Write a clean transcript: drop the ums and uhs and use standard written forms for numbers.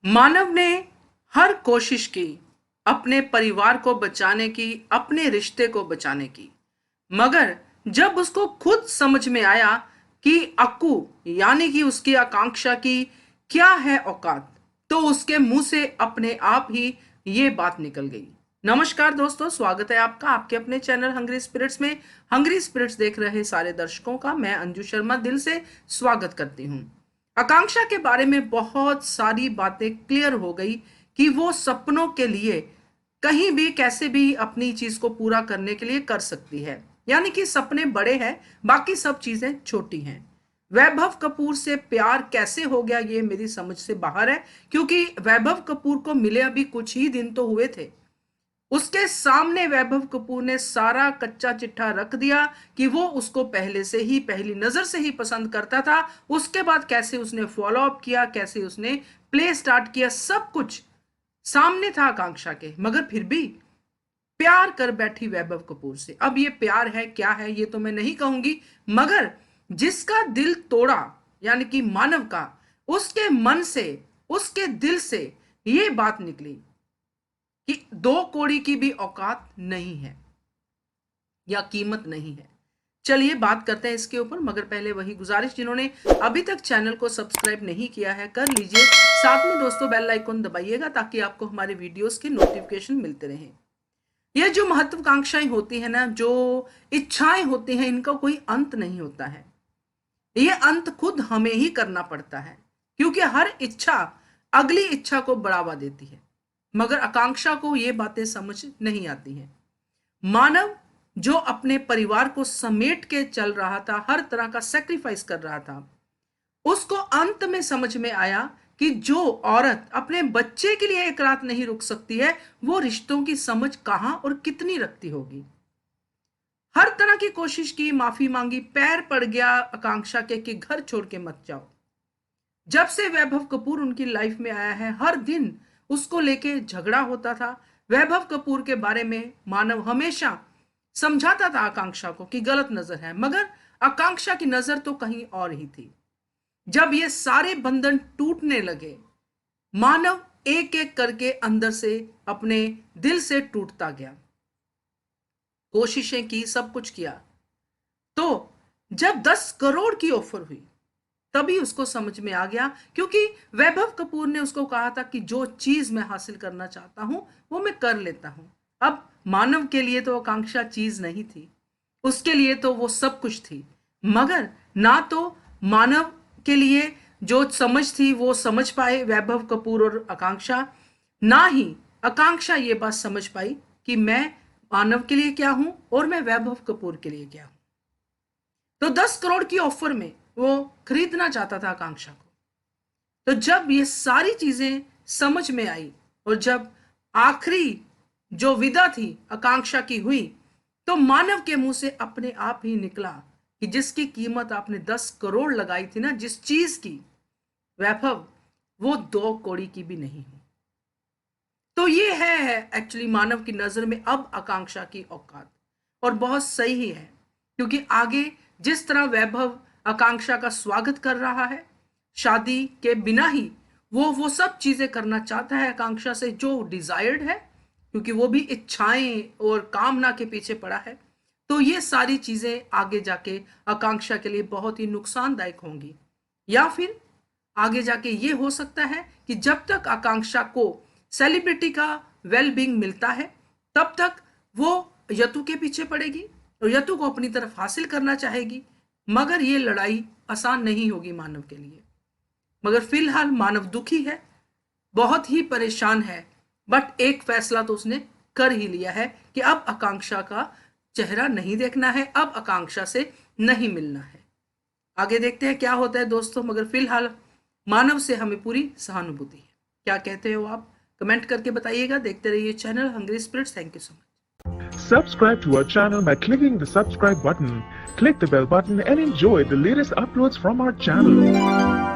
मानव ने हर कोशिश की अपने परिवार को बचाने की, अपने रिश्ते को बचाने की, मगर जब उसको खुद समझ में आया कि अक्कू यानी कि उसकी आकांक्षा की क्या है औकात, तो उसके मुंह से अपने आप ही ये बात निकल गई। नमस्कार दोस्तों, स्वागत है आपका आपके अपने चैनल हंग्री स्पिरिट्स में। हंग्री स्पिरिट्स देख रहे सारे दर्शकों का मैं अंजू शर्मा दिल से स्वागत करती हूँ। आकांक्षा के बारे में बहुत सारी बातें क्लियर हो गई कि वो सपनों के लिए कहीं भी कैसे भी अपनी चीज को पूरा करने के लिए कर सकती है, यानी कि सपने बड़े हैं, बाकी सब चीजें छोटी हैं। वैभव कपूर से प्यार कैसे हो गया ये मेरी समझ से बाहर है, क्योंकि वैभव कपूर को मिले अभी कुछ ही दिन तो हुए थे। उसके सामने वैभव कपूर ने सारा कच्चा चिट्ठा रख दिया कि वो उसको पहले से ही, पहली नजर से ही पसंद करता था। उसके बाद कैसे उसने फॉलो अप किया, कैसे उसने प्ले स्टार्ट किया, सब कुछ सामने था आकांक्षा के, मगर फिर भी प्यार कर बैठी वैभव कपूर से। अब ये प्यार है क्या है ये तो मैं नहीं कहूंगी, मगर जिसका दिल तोड़ा यानी कि मानव का, उसके मन से, उसके दिल से ये बात निकली कि 2 कौड़ी की भी औकात नहीं है या कीमत नहीं है। चलिए बात करते हैं इसके ऊपर, मगर पहले वही गुजारिश, जिन्होंने अभी तक चैनल को सब्सक्राइब नहीं किया है कर लीजिए, साथ में दोस्तों बेल आइकन दबाइएगा ताकि आपको हमारे वीडियोस के नोटिफिकेशन मिलते रहें। यह जो महत्वाकांक्षाएं होती है ना, जो इच्छाएं होती हैं, इनका कोई अंत नहीं होता है। ये अंत खुद हमें ही करना पड़ता है, क्योंकि हर इच्छा अगली इच्छा को बढ़ावा देती है, मगर आकांक्षा को ये बातें समझ नहीं आती हैं। मानव जो अपने परिवार को समेट के चल रहा था, हर तरह का सेक्रीफाइस कर रहा था, उसको अंत में समझ में आया कि जो औरत अपने बच्चे के लिए एक रात नहीं रुक सकती है, वो रिश्तों की समझ कहां और कितनी रखती होगी। हर तरह की कोशिश की, माफी मांगी, पैर पड़ गया आकांक्षा के कि घर छोड़ के मत जाओ। जब से वैभव कपूर उनकी लाइफ में आया है, हर दिन उसको लेके झगड़ा होता था। वैभव कपूर के बारे में मानव हमेशा समझाता था आकांक्षा को कि गलत नजर है, मगर आकांक्षा की नजर तो कहीं और ही थी। जब ये सारे बंधन टूटने लगे, मानव एक एक करके अंदर से, अपने दिल से टूटता गया। कोशिशें की, सब कुछ किया, तो जब 10 करोड़ की ऑफर हुई तभी उसको समझ में आ गया, क्योंकि वैभव कपूर ने उसको कहा था कि जो चीज मैं हासिल करना चाहता हूं वो मैं कर लेता हूं। अब मानव के लिए तो आकांक्षा चीज नहीं थी, उसके लिए तो वो सब कुछ थी, मगर ना तो मानव के लिए जो समझ थी वो समझ पाए वैभव कपूर और आकांक्षा, ना ही आकांक्षा ये बात समझ पाई कि मैं मानव के लिए क्या हूं और मैं वैभव कपूर के लिए क्या हूं। तो 10 करोड़ की ऑफर में वो खरीदना चाहता था आकांक्षा को। तो जब ये सारी चीजें समझ में आई और जब आखिरी जो विदा थी आकांक्षा की हुई, तो मानव के मुंह से अपने आप ही निकला कि जिसकी कीमत आपने 10 करोड़ लगाई थी ना, जिस चीज की, वैभव, वो 2 कौड़ी की भी नहीं हुई। तो ये है एक्चुअली मानव की नजर में अब आकांक्षा की औकात, और बहुत सही ही है, क्योंकि आगे जिस तरह वैभव आकांक्षा का स्वागत कर रहा है, शादी के बिना ही वो सब चीजें करना चाहता है आकांक्षा से जो डिजायर्ड है, क्योंकि वो भी इच्छाएं और कामना के पीछे पड़ा है। तो ये सारी चीजें आगे जाके आकांक्षा के लिए बहुत ही नुकसानदायक होंगी, या फिर आगे जाके ये हो सकता है कि जब तक आकांक्षा को सेलिब्रिटी का वेलबींग मिलता है, तब तक वो यतु के पीछे पड़ेगी और यतु को अपनी तरफ हासिल करना चाहेगी, मगर ये लड़ाई आसान नहीं होगी मानव के लिए। मगर फिलहाल मानव दुखी है, बहुत ही परेशान है, बट एक फैसला तो उसने कर ही लिया है कि अब आकांक्षा का चेहरा नहीं देखना है, अब आकांक्षा से नहीं मिलना है। आगे देखते हैं क्या होता है दोस्तों, मगर फिलहाल मानव से हमें पूरी सहानुभूति है। क्या कहते हो आप, कमेंट करके बताइएगा। देखते रहिए channel hungry spirits. Thank you so much. Subscribe to our channel by clicking the subscribe button. Click the bell button and enjoy the latest uploads from our channel.